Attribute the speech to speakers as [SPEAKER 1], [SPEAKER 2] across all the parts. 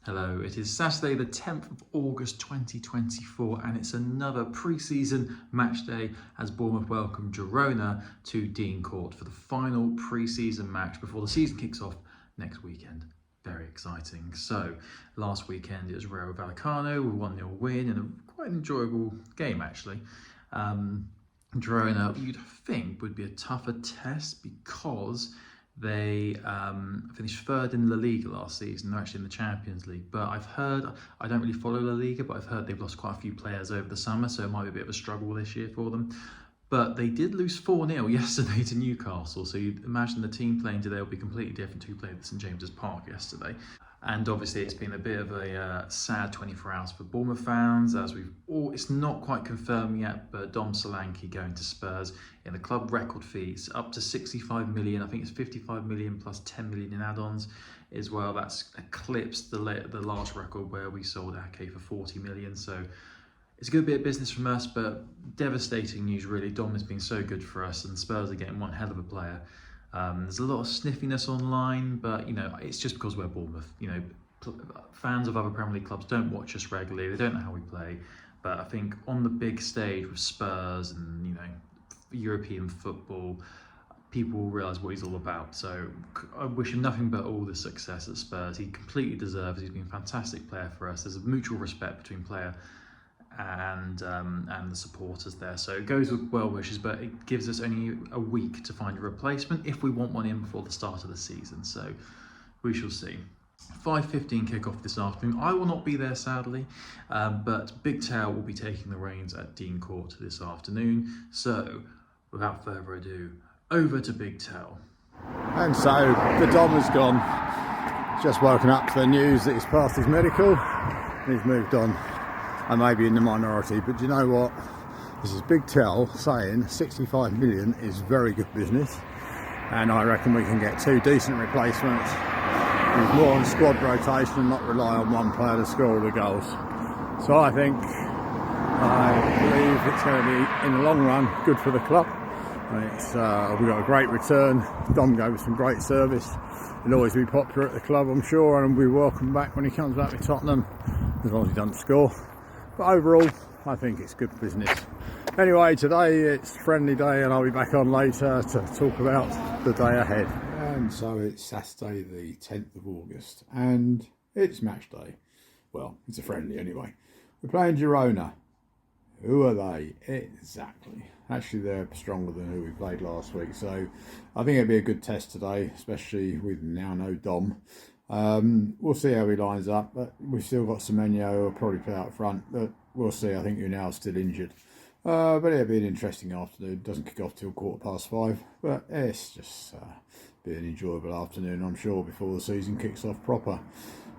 [SPEAKER 1] Hello, it is Saturday the 10th of August 2024 and it's another pre-season match day as Bournemouth welcome Girona to Dean Court for the final pre-season match before the season kicks off next weekend. Very exciting. So, last weekend it was Rayo Vallecano with a 1-0 win and a quite enjoyable game actually. Girona, you'd think, would be a tougher test because they finished third in La Liga last season. They're actually in the Champions League. But I've heard, I don't really follow La Liga, but I've heard they've lost quite a few players over the summer, so it might be a bit of a struggle this year for them. But they did lose 4-0 yesterday to Newcastle, so you'd imagine the team playing today will be completely different to who played at St James's Park yesterday. And obviously it's been a bit of a sad 24 hours for Bournemouth fans, as it's not quite confirmed yet, but Dom Solanke going to Spurs in the club record fees up to 65 million. I think it's 55 million plus 10 million in add-ons as well. That's eclipsed the last record where we sold Ake for 40 million. So it's a good bit of business from us, but devastating news really. Dom has been so good for us and Spurs are getting one hell of a player. There's a lot of sniffiness online, but it's just because we're Bournemouth. Fans of other Premier League clubs don't watch us regularly. They don't know how we play. But I think on the big stage with Spurs and European football, people will realise what he's all about. So I wish him nothing but all the success at Spurs. He completely deserves it. He's been a fantastic player for us. There's a mutual respect between player and the supporters there, so it goes with well wishes, but it gives us only a week to find a replacement if we want one in before the start of the season, so we shall see. 5:15 kickoff this afternoon. I will not be there sadly, but Big Tail will be taking the reins at Dean Court this afternoon, so without further ado, over to Big Tail.
[SPEAKER 2] And so the Dom has gone, just woken up to the news that he's passed his medical and he's moved on. I may be in the minority, but you know what? This is Big Tell saying 65 million is very good business, and I reckon we can get two decent replacements with more on squad rotation and not rely on one player to score all the goals. So I believe it's going to be, in the long run, good for the club. We've got a great return. Dom gave us some great service. He'll always be popular at the club, I'm sure, and we'll be welcome back when he comes back with Tottenham, as long as he doesn't score. But overall, I think it's good business. Anyway, today it's friendly day and I'll be back on later to talk about the day ahead. And so it's Saturday the 10th of August and it's match day. Well, it's a friendly anyway. We're playing Girona. Who are they? Exactly. Actually, they're stronger than who we played last week. So I think it'll be a good test today, especially with now no Dom. We'll see how he lines up, but we've still got Semenyo who'll probably play out front, but we'll see. I think Unal's still injured. But it'll be an interesting afternoon. Doesn't kick off till 5:15, but it's just be an enjoyable afternoon, I'm sure, before the season kicks off proper.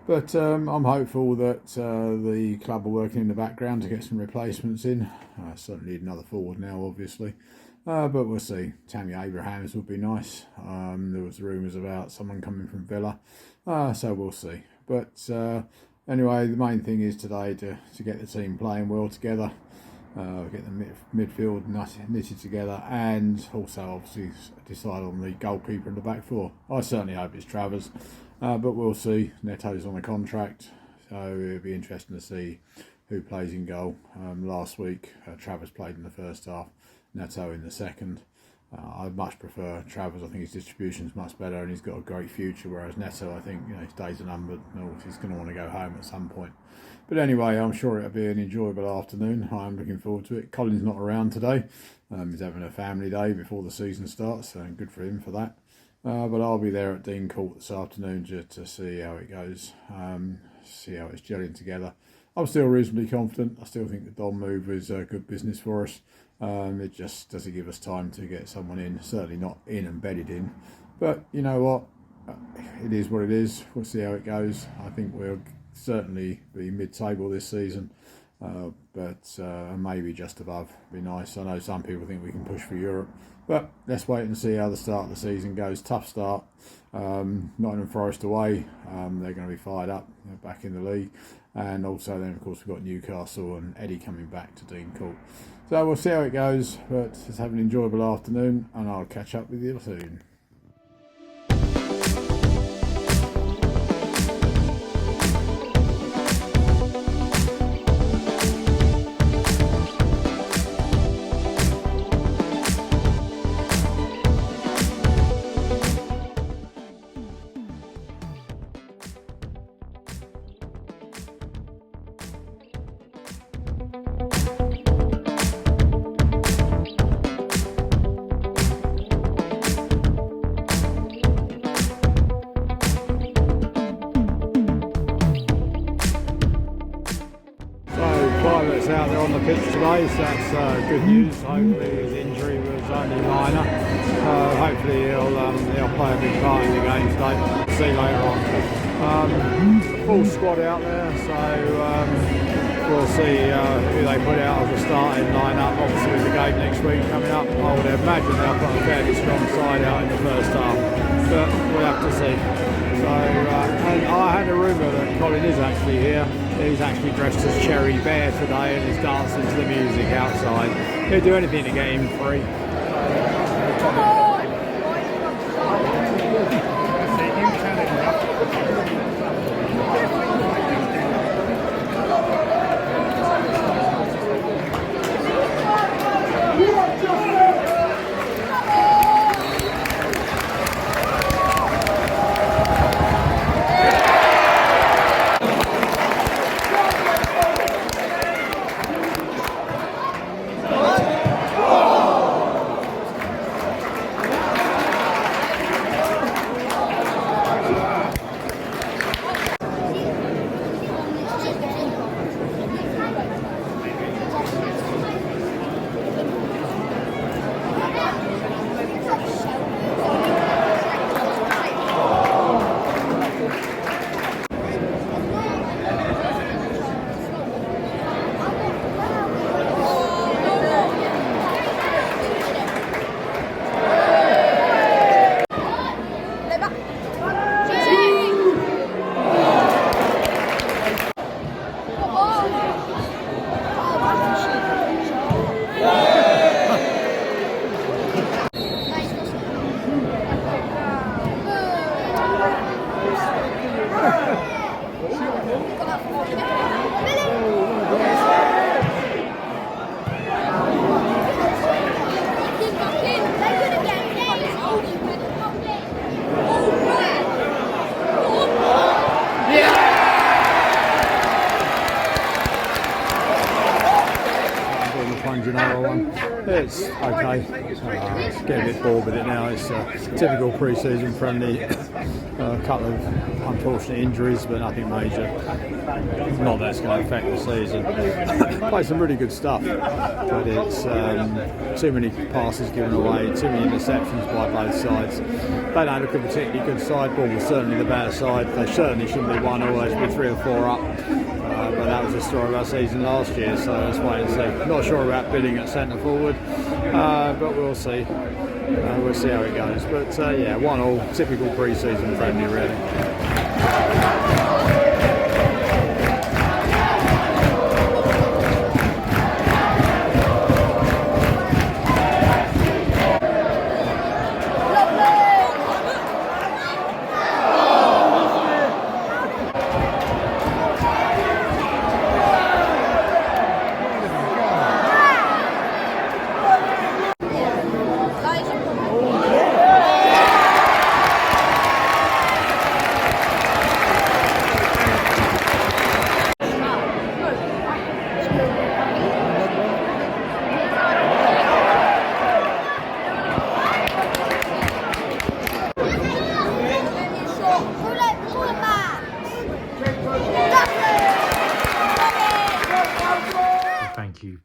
[SPEAKER 2] But I'm hopeful that the club are working in the background to get some replacements in. Certainly need another forward now, obviously. But we'll see. Tammy Abrahams would be nice. There was rumours about someone coming from Villa. So we'll see. But anyway, the main thing is today to get the team playing well together. Get the midfield knitted together, and also obviously decide on the goalkeeper in the back four. I certainly hope it's Travers, but we'll see. Neto's on a contract, so it'll be interesting to see who plays in goal. Last week, Travers played in the first half, Neto in the second. I much prefer Travers. I think his distribution's much better and he's got a great future, whereas Neto, I think, his days are numbered. He's going to want to go home at some point. But anyway, I'm sure it'll be an enjoyable afternoon. I'm looking forward to it. Colin's not around today. He's having a family day before the season starts, so good for him for that. But I'll be there at Dean Court this afternoon just to see how it goes, see how it's gelling together. I'm still reasonably confident. I still think the Dom move is good business for us. It just doesn't give us time to get someone in, certainly not in and bedded in. But you know what? It is what it is. We'll see how it goes. I think we'll certainly be mid-table this season, but maybe just above would be nice. I know some people think we can push for Europe, but let's wait and see how the start of the season goes. Tough start. Nottingham Forest away. They're going to be fired up, back in the league. And also then, of course, we've got Newcastle and Eddie coming back to Dean Court. So we'll see how it goes, but let's have an enjoyable afternoon and I'll catch up with you soon. Solanke's out there on the pitch today, so that's good news. Hopefully his injury was only minor. Hopefully he'll play a big part in the game today. See you later on. Full squad out there, so we'll see who they put out as a starting lineup. Obviously with the game next week coming up, I would imagine they'll put a fairly strong side out in the first half, but we'll have to see. So, and I had a rumour that Colin is actually here. He's actually dressed as Cherry Bear today and is dancing to the music outside. He'll do anything to get him free. It's okay. It's getting a bit bored with it now. It's a typical pre-season friendly. A couple of unfortunate injuries, but nothing major. Not that it's going to affect the season. Play some really good stuff, but it's too many passes given away, too many interceptions by both sides. They don't look a particularly good side. Bournemouth certainly the better side. They certainly shouldn't be 1-0. They should be 3 or 4 up. But that was the story of our season last year, so let's wait and see. Not sure about bidding at centre forward, but we'll see. We'll see how it goes. But yeah, 1-1, typical pre-season friendly, really.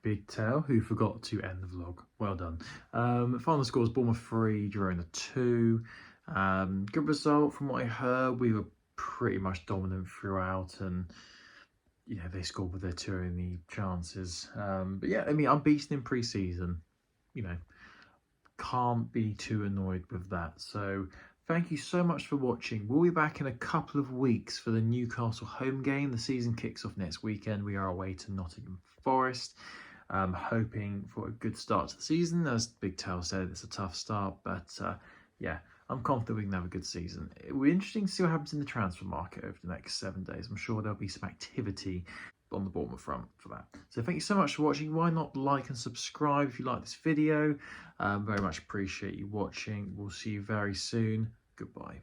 [SPEAKER 1] Big Tail, who forgot to end the vlog. Well done. Final score was Bournemouth 3, Girona 2. Good result from what I heard. We were pretty much dominant throughout, and you know, they scored with their 2 only chances. But yeah, I mean, unbeaten in pre-season. You know, can't be too annoyed with that. So thank you so much for watching. We'll be back in a couple of weeks for the Newcastle home game. The season kicks off next weekend. We are away to Nottingham Forest. Hoping for a good start to the season. As Big Tail said, it's a tough start, but yeah, I'm confident we can have a good season. It will be interesting to see what happens in the transfer market over the next 7 days. I'm sure there'll be some activity on the Bournemouth front for that. So thank you so much for watching. Why not like and subscribe if you like this video? Very much appreciate you watching. We'll see you very soon. Goodbye.